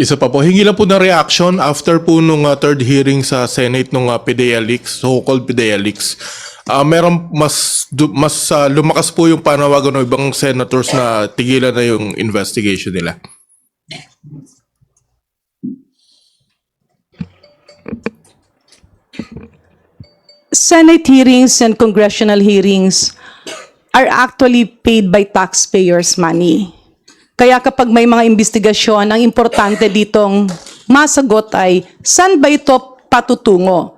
Isa pa po, hingi lang po ng reaction after po nung third hearing sa Senate nung PDEA leaks, so-called PDEA leaks. Meron mas lumakas po yung panawagan ng ibang senators na tigilan na yung investigation nila. Senate hearings and congressional hearings are actually paid by taxpayers' money. Kaya kapag may mga investigasyon, ang importante ditong masagot ay, saan ba ito patutungo?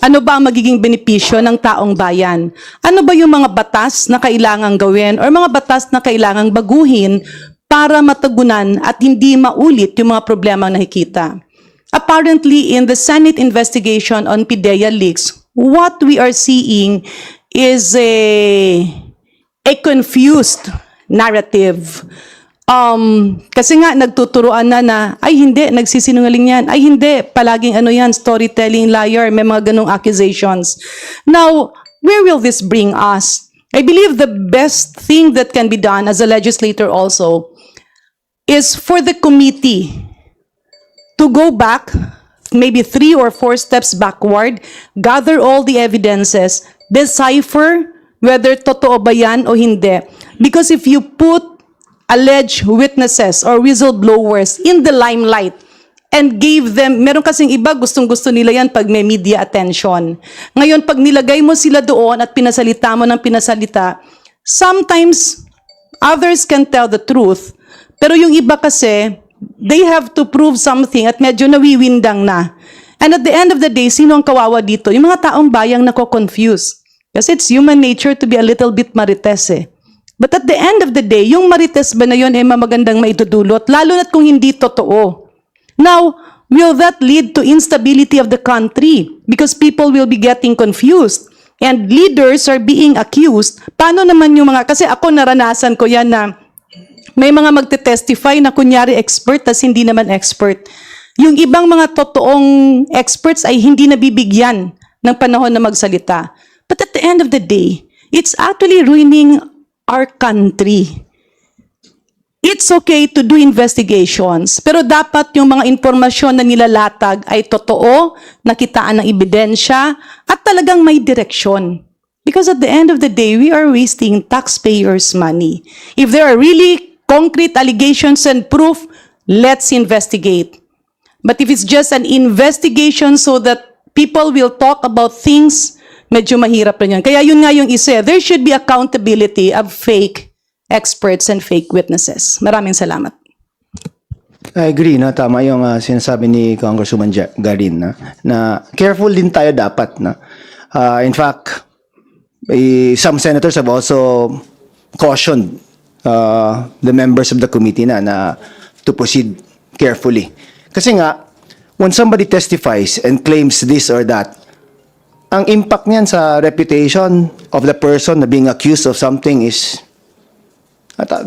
Ano ba ang magiging benepisyo ng taong bayan? Ano ba yung mga batas na kailangang gawin or mga batas na kailangang baguhin para matagunan at hindi maulit yung mga problema na nakikita? Apparently, in the Senate investigation on PDEA leaks, what we are seeing is a confused narrative. Kasi nga nagtuturuan na ay hindi, nagsisinungaling yan, ay hindi, palaging ano yan, storytelling, liar, may mga ganong accusations. Now, where will this bring us? I believe the best thing that can be done as a legislator also is for the committee to go back, maybe 3 or 4 steps backward, gather all the evidences, decipher whether totoo ba yan o hindi. Because if you put alleged witnesses or whistleblowers in the limelight and gave them, meron kasing iba, gustong-gusto nila yan pag may media attention. Ngayon, pag nilagay mo sila doon at pinasalita mo ng pinasalita, sometimes others can tell the truth, pero yung iba kasi, they have to prove something at medyo nawiwindang na. And at the end of the day, sino ang kawawa dito? Yung mga taong bayang nako-confuse. Kasi it's human nature to be a little bit marites eh. But at the end of the day, yung marites ba na yun ay mamagandang maitudulot, lalo na't kung hindi totoo. Now, will that lead to instability of the country? Because people will be getting confused. And leaders are being accused. Paano naman yung mga, kasi ako naranasan ko yan na may mga magte-testify na kunyari expert tas hindi naman expert. Yung ibang mga totoong experts ay hindi nabibigyan ng panahon na magsalita. But at the end of the day, it's actually ruining our country. It's okay to do investigations, pero dapat yung mga impormasyon na nilalatag ay totoo, nakitaan ng ebidensya, at talagang may direksyon. Because at the end of the day, we are wasting taxpayers' money. If there are really concrete allegations and proof, let's investigate. But if it's just an investigation so that people will talk about things, medyo mahirap rin yan. Kaya yun nga yung isa, there should be accountability of fake experts and fake witnesses. Maraming salamat. I agree, no? Tama yung sinasabi ni Congresswoman Garin na careful din tayo dapat. In fact, some senators have also cautioned the members of the committee na to proceed carefully. Kasi nga, when somebody testifies and claims this or that, ang impact niyan sa reputation of the person na being accused of something is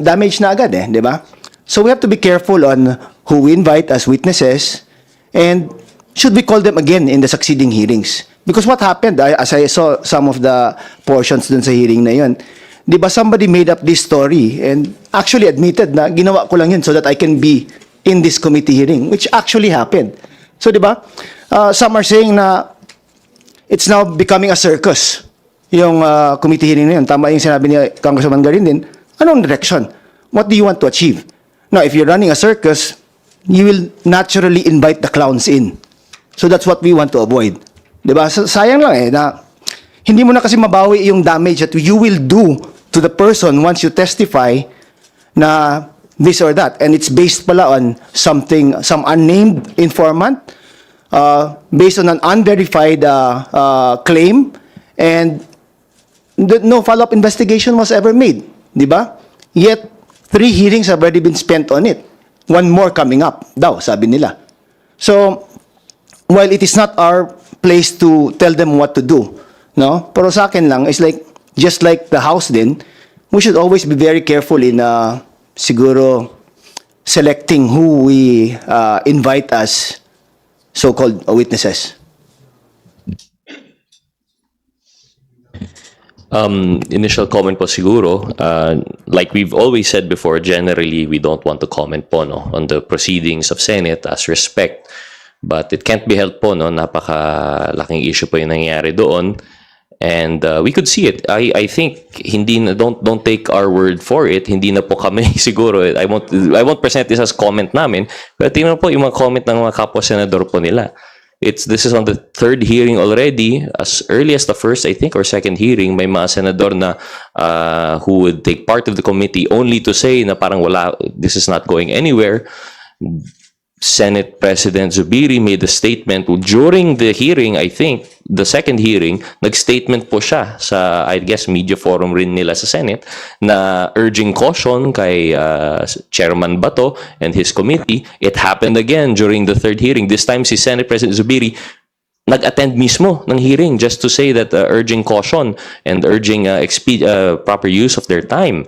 damage na agad di ba? So we have to be careful on who we invite as witnesses and should we call them again in the succeeding hearings. Because what happened, as I saw some of the portions dun sa hearing na yun, di ba somebody made up this story and actually admitted na ginawa ko lang yun so that I can be in this committee hearing, which actually happened. So di ba, some are saying na it's now becoming a circus, yung committee hearing na yun. Tama yung sinabi ni Congresswoman Garin din. Anong direction? What do you want to achieve? Now, if you're running a circus, you will naturally invite the clowns in. So that's what we want to avoid. Diba? Sayang lang na hindi mo na kasi mabawi yung damage that you will do to the person once you testify na this or that. And it's based pala on something, some unnamed informant, based on an unverified claim, and no follow-up investigation was ever made, di ba? Yet 3 hearings have already been spent on it. 1 more coming up daw, sabi nila. So, while it is not our place to tell them what to do, no? Pero sa akin lang, it's like, just like the House din, we should always be very careful in siguro selecting who we invite as so-called witnesses. Initial comment po siguro, like we've always said before, generally we don't want to comment po no, on the proceedings of Senate as respect. But it can't be helped po, no? Napakalaking issue po yung nangyayari doon. And we could see it. I think hindi na, don't take our word for it. Hindi na po kami siguro. I won't present this as comment namin. Pero tingnan po yung mga comment ng mga kapwa senador po nila. This is on the third hearing already. As early as the first, I think, or second hearing, may mga senador na who would take part of the committee only to say na parang wala, this is not going anywhere. Senate President Zubiri made a statement during the hearing, I think, the second hearing, nag-statement po siya sa, I guess, media forum rin nila sa Senate na urging caution kay Chairman Bato and his committee. It happened again during the third hearing. This time, si Senate President Zubiri nag-attend mismo ng hearing just to say that urging caution and urging proper use of their time.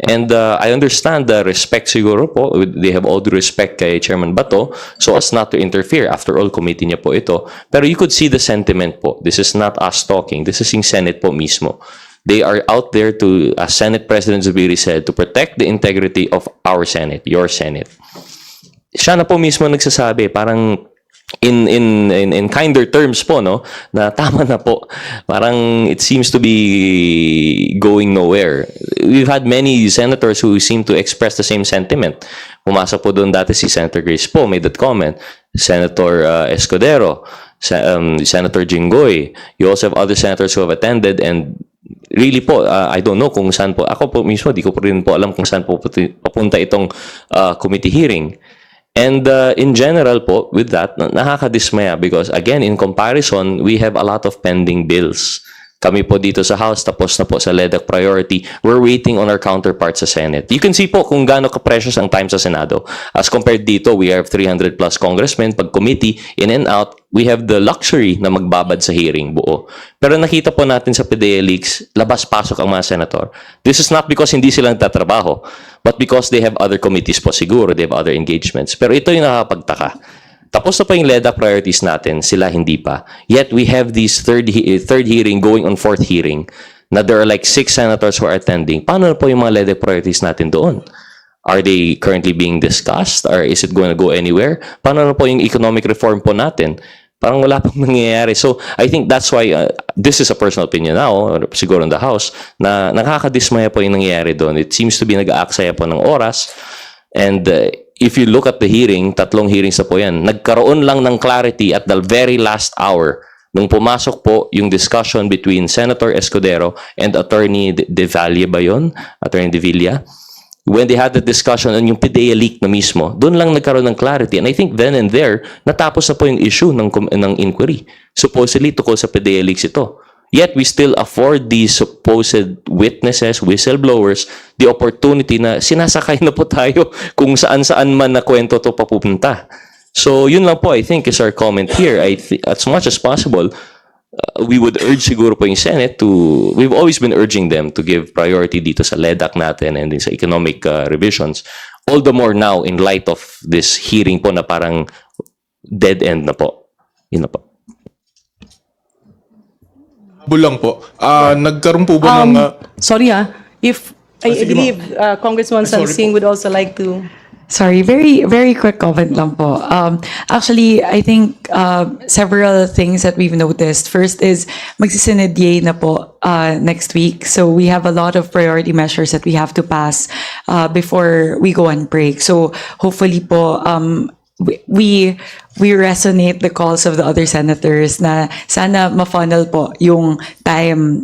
And I understand the respect siguro po. They have all due respect kay Chairman Bato so as not to interfere. After all, committee niya po ito. Pero you could see the sentiment po. This is not us talking. This is yung Senate po mismo. They are out there to, as Senate President Zubiri said, to protect the integrity of our Senate, your Senate. Siya na po mismo nagsasabi, parang in kinder terms po, no, na tama na po. Parang it seems to be going nowhere. We've had many senators who seem to express the same sentiment. Pumasok po doon dati si Senator Grace Poe, made that comment. Senator Escudero, Senator Jinggoy. You also have other senators who have attended and really po, I don't know kung saan po. Ako po mismo, di ko po rin po alam kung saan po papunta itong committee hearing. And in general po, with that, nakakadismaya because again, in comparison, we have a lot of pending bills. Kami po dito sa House, tapos na po sa LEDAC priority. We're waiting on our counterparts sa Senate. You can see po kung gaano ka-precious ang time sa Senado. As compared dito, we have 300 plus congressmen. Pag committee, in and out, we have the luxury na magbabad sa hearing buo. Pero nakita po natin sa PDEA leaks, labas-pasok ang mga senator. This is not because hindi sila nagtatrabaho, but because they have other committees po siguro, they have other engagements. Pero ito yung nakakapagtaka. Tapos na pa yung LEDAC priorities natin, sila hindi pa. Yet we have this third hearing going on fourth hearing na there are like 6 senators who are attending. Paano na po yung mga LEDAC priorities natin doon? Are they currently being discussed? Or is it going to go anywhere? Paano na po yung economic reform po natin? Parang wala pang nangyayari. So I think that's why, this is a personal opinion now, siguro in the House, na nakakadismaya po yung nangyayari doon. It seems to be nag-aaksaya po ng oras. And if you look at the hearing, 3 hearings na po yan, nagkaroon lang ng clarity at the very last hour nung pumasok po yung discussion between Senator Escudero and Attorney De Valle ba yun? Attorney De Villa. When they had the discussion on yung PDEA leak na mismo, doon lang nagkaroon ng clarity. And I think then and there, natapos na po yung issue ng inquiry. Supposedly, tukol sa PDEA leaks ito. Yet, we still afford these supposed witnesses, whistleblowers, the opportunity na sinasakay na po tayo kung saan-saan man na kwento to papupunta. So, yun lang po, I think, is our comment here. As much as possible, we would urge siguro po yung Senate to, we've always been urging them to give priority dito sa LEDAC natin and din sa economic revisions. All the more now in light of this hearing po na parang dead end na po. Yun na po. Bulang po. Nagkaroon po ba ng... Sorry if I sige, believe Congresswoman sorry Sansing would also like to... Sorry, very, very quick comment lang po. Actually, I think several things that we've noticed. First is, magsisinedye na po next week. So we have a lot of priority measures that we have to pass before we go on break. So hopefully po, we resonate the calls of the other senators na sana ma-funnel po yung time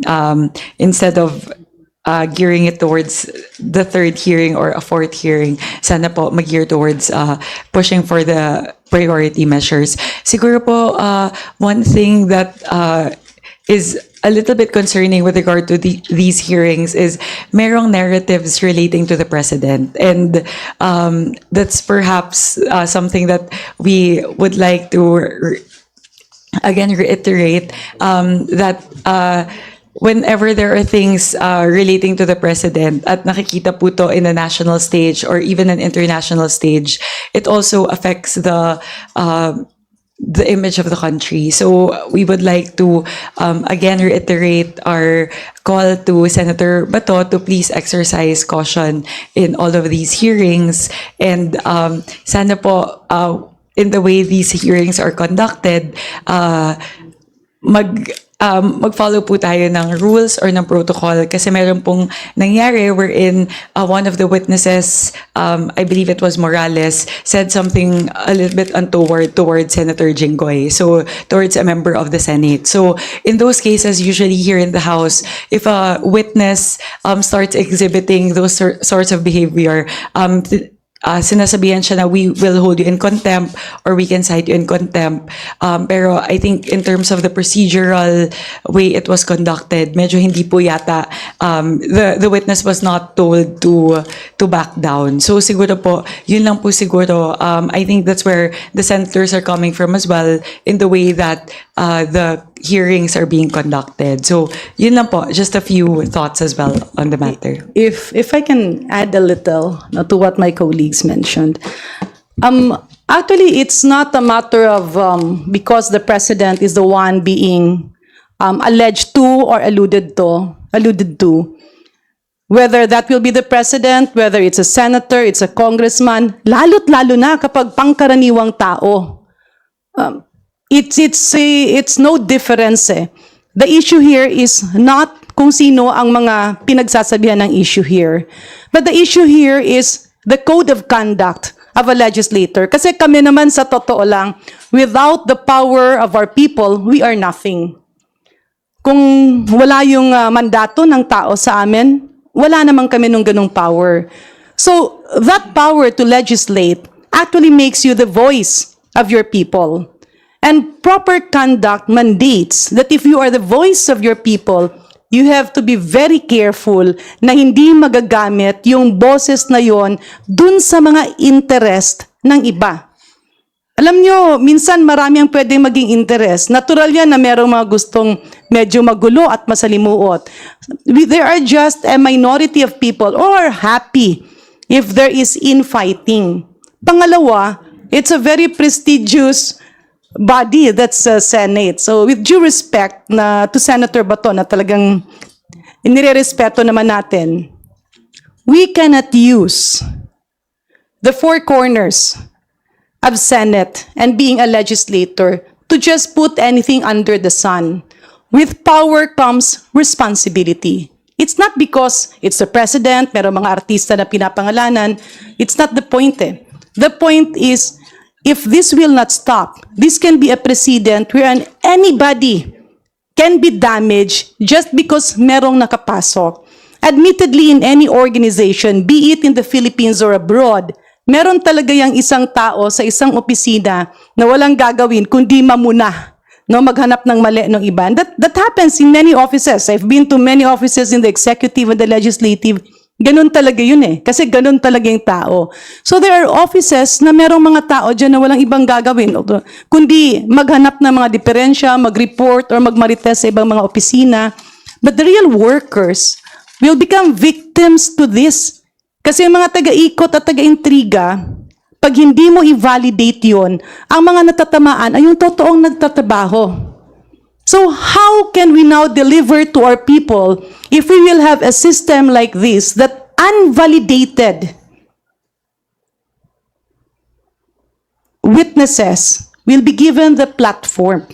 instead of gearing it towards the third hearing or a fourth hearing, sana po mag-gear towards pushing for the priority measures. Siguro po, one thing that is a little bit concerning with regard to these hearings is merong narratives relating to the president. And that's perhaps something that we would like to again reiterate that whenever there are things relating to the president at nakikita po to in a national stage or even an international stage, it also affects the the image of the country. So we would like to again reiterate our call to Senator Bato to please exercise caution in all of these hearings, and sana po in the way these hearings are conducted, mag-follow po tayo ng rules or ng protocol, kasi meron pong nangyari wherein one of the witnesses, I believe it was Morales, said something a little bit untoward towards Senator Jinggoy, so towards a member of the Senate. So in those cases, usually here in the House, if a witness starts exhibiting those sorts of behavior, sinasabihan siya na we will hold you in contempt or we can cite you in contempt. Pero I think in terms of the procedural way it was conducted, medyo hindi po yata, the witness was not told to back down. So siguro po, yun lang po siguro. I think that's where the senators are coming from as well in the way that the hearings are being conducted. So yun lang po, just a few thoughts as well on the matter. If I can add a little to what my colleagues mentioned. Actually, it's not a matter of because the president is the one being alleged to or alluded to. Whether that will be the president, whether it's a senator, it's a congressman, lalo't lalo na kapag pangkaraniwang tao. It's no difference eh. The issue here is not kung sino ang mga pinagsasabihan ng issue here. But the issue here is the code of conduct of a legislator. Kasi kami naman sa totoo lang, without the power of our people, we are nothing. Kung wala yung mandato ng tao sa amin, wala naman kami nung ganung power. So, that power to legislate actually makes you the voice of your people. And proper conduct mandates that if you are the voice of your people, you have to be very careful na hindi magagamit yung boses na yon dun sa mga interest ng iba. Alam nyo, minsan marami ang pwedeng maging interest. Natural yan na merong mga gustong medyo magulo at masalimuot. There are just a minority of people who are happy if there is infighting. Pangalawa, it's a very prestigious body, that's Senate. So with due respect na to Senator Bato na talagang inirerespeto naman natin, we cannot use the four corners of Senate and being a legislator to just put anything under the sun. With power comes responsibility. It's not because it's the president, merong mga artista na pinapangalanan. It's not the point eh. The point is, if this will not stop, this can be a precedent wherein anybody can be damaged just because merong nakapasok. Admittedly, in any organization, be it in the Philippines or abroad, meron talaga yung isang tao sa isang opisina na walang gagawin kundi mamuna, no, maghanap ng mali ng iba. And that happens in many offices. I've been to many offices in the executive and the legislative. Ganun talaga yun eh. Kasi ganun talaga yung tao. So there are offices na merong mga tao dyan na walang ibang gagawin, kundi maghanap ng mga diferensya, mag-report or magmarites sa ibang mga opisina. But the real workers will become victims to this. Kasi yung mga taga-ikot at taga-intriga, pag hindi mo i-validate yun, ang mga natatamaan ay yung totoong nagtatrabaho. So how can we now deliver to our people if we will have a system like this that unvalidated witnesses will be given the platform?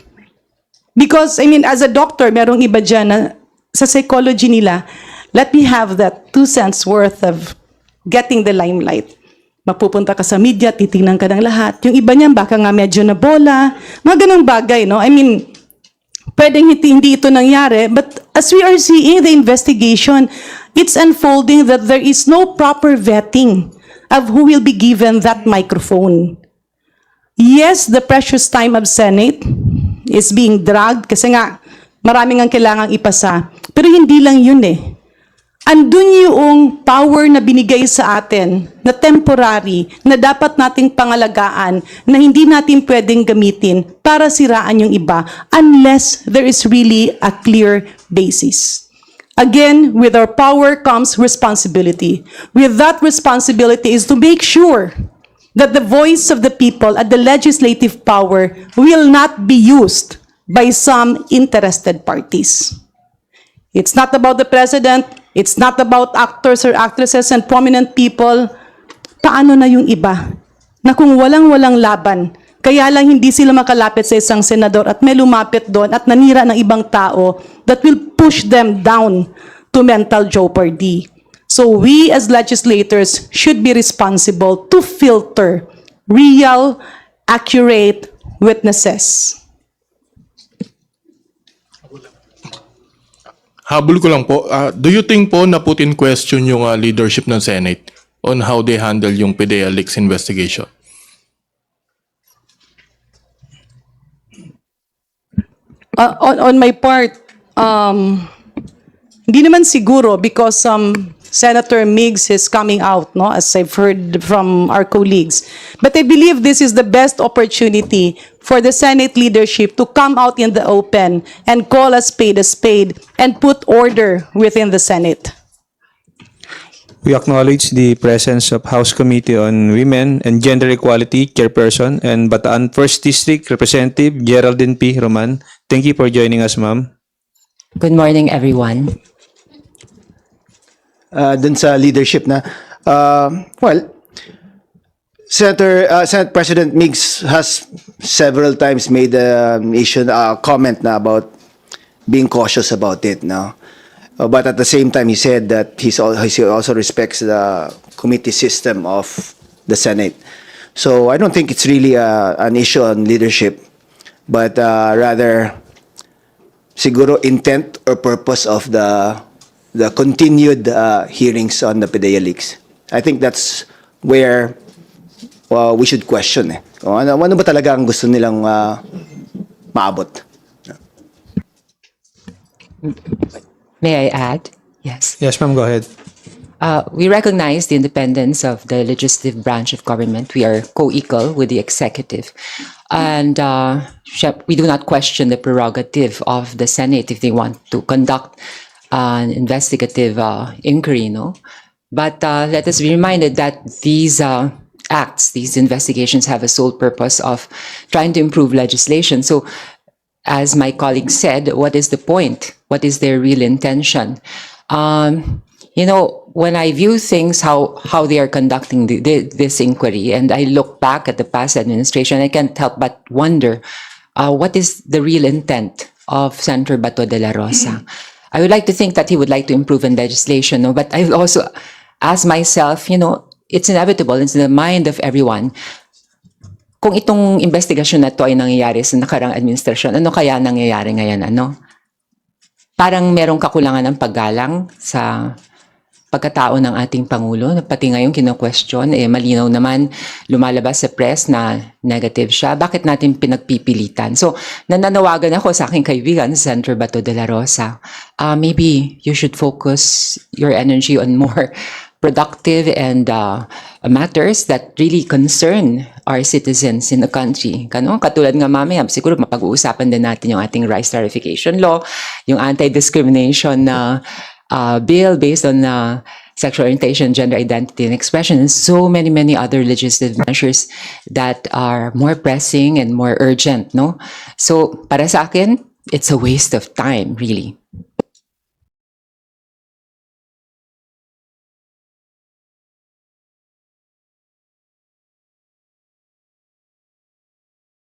Because, I mean, as a doctor, merong iba dyan na sa psychology nila, let me have that 2 cents worth of getting the limelight. Mapupunta ka sa media, titingnan ka ng lahat. Yung iba niyan, baka nga medyo na bola. Mga ganong bagay, no? I mean, pwedeng hindi ito nangyari, but as we are seeing the investigation, it's unfolding that there is no proper vetting of who will be given that microphone. Yes, the precious time of Senate is being dragged kasi nga maraming ang kailangang ipasa. Pero hindi lang yun eh. Andun yung power na binigay sa atin na temporary, na dapat nating pangalagaan, na hindi natin pwedeng gamitin para siraan yung iba unless there is really a clear basis. Again, with our power comes responsibility. With that responsibility is to make sure that the voice of the people at the legislative power will not be used by some interested parties. It's not about the president, it's not about actors or actresses and prominent people. Paano na yung iba? Na kung walang-walang laban, kaya lang hindi sila makalapit sa isang senador at may lumapit doon at nanira ng ibang tao that will push them down to mental jeopardy. So we as legislators should be responsible to filter real, accurate witnesses. Habol ko lang po, do you think po na put in question yung leadership ng Senate on how they handle yung PDEA leaks investigation? On my part, hindi naman siguro because Senator Miggs is coming out, no, as I've heard from our colleagues. But I believe this is the best opportunity for the Senate leadership to come out in the open and call a spade and put order within the Senate. We acknowledge the presence of House Committee on Women and Gender Equality Chairperson and Bataan 1st District Representative Geraldine P. Roman. Thank you for joining us, ma'am. Good morning, everyone. Dun sa leadership na, well, Senate President Miggs has several times made a comment na about being cautious about it, no? But at the same time, he said that he also respects the committee system of the Senate. So I don't think it's really an issue on leadership, but rather siguro intent or purpose of the continued hearings on the PDEA leaks. I think that's where we should question. Kung ano ba talaga ang gusto nilang maabot. May I add? Yes. Yes, ma'am, go ahead. We recognize the independence of the legislative branch of government. We are co-equal with the executive. And we do not question the prerogative of the Senate if they want to conduct an investigative inquiry, no? But let us be reminded that these acts, these investigations have a sole purpose of trying to improve legislation. So as my colleague said, what is the point? What is their real intention? You know, when I view things, how they are conducting this inquiry, and I look back at the past administration, I can't help but wonder, what is the real intent of Senator Bato de la Rosa? I would like to think that he would like to improve in legislation, no? But I also ask myself, you know, it's inevitable, it's in the mind of everyone. Kung itong investigasyon na to ay nangyayari sa nakarang administrasyon, ano kaya nangyayari ngayon, ano? Parang merong kakulangan ng paggalang sa pagkatao ng ating Pangulo, pati ngayon kino-question, malinaw naman lumalabas sa press na negative siya. Bakit natin pinagpipilitan? So, nananawagan ako sa aking kaibigan, Senator Bato de la Rosa, maybe you should focus your energy on more productive and matters that really concern our citizens in the country. Katulad nga mamaya, siguro mapag-uusapan din natin yung ating rice tarification law, yung anti-discrimination bill based on sexual orientation, gender identity, and expression, and so many other legislative measures that are more pressing and more urgent, no? So, para sa akin, it's a waste of time, really.